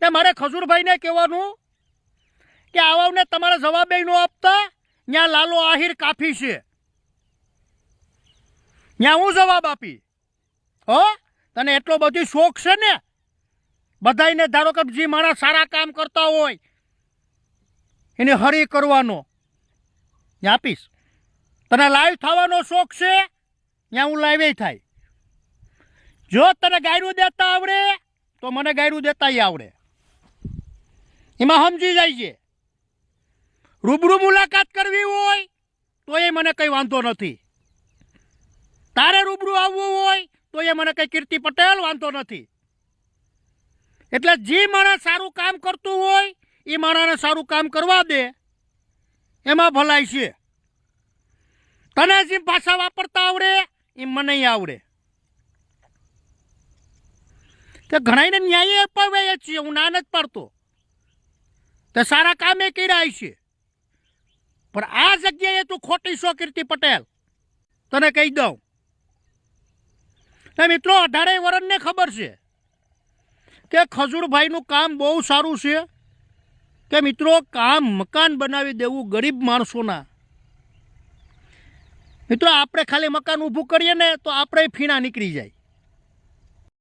કે મારે ખજૂરભાઈને કહેવાનું કે આવાને તમારે જવાબ ન આપતા, ત્યાં લાલો આહિર કાફી છે, ત્યાં હું જવાબ આપી. હો, તને એટલો બધી શોખ છે ને બધાને, ધારો કે જે માણસ સારા કામ કરતા હોય એને હરી કરવાનો, ત્યાં આપીશ. તને લાઈવ થવાનો શોખ છે, ત્યાં હું લાઈવ થાય. જો તને ગાયરું દેતા આવડે તો મને ગાયરું દેતા આવડે, એમાં સમજી જાય છે. રૂબરૂ મુલાકાત કરવી હોય તો એ મને કંઈ વાંધો નથી, તારે રૂબરૂ આવવું હોય તો એ મને કંઈ કીર્તિ પટેલ વાંધો નથી. એટલે જે માણસ સારું કામ કરતું હોય એ માણસને સારું કામ કરવા દે, એમાં ભલાઈ છે. તને જેમ ભાષા વાપરતા આવડે એમ મને આવડે. તે ઘણાને ન્યાય અપાવે છીએ, હું ના નથી પાડતો, તે સારા કામે કર્યા છે. પણ આ જગ્યાએ તું ખોટી છો કીર્તિ પટેલ, તને કહી દઉં. મિત્રો 18 વર્ષને ખબર છે કે ખજૂરભાઈનું કામ બહુ સારું છે, કે મિત્રો કામ મકાન બનાવી દેવું ગરીબ માણસોના. મિત્રો આપણે ખાલી મકાન ઊભું કરીએ ને તો આપણે ફીણા નીકળી જાય.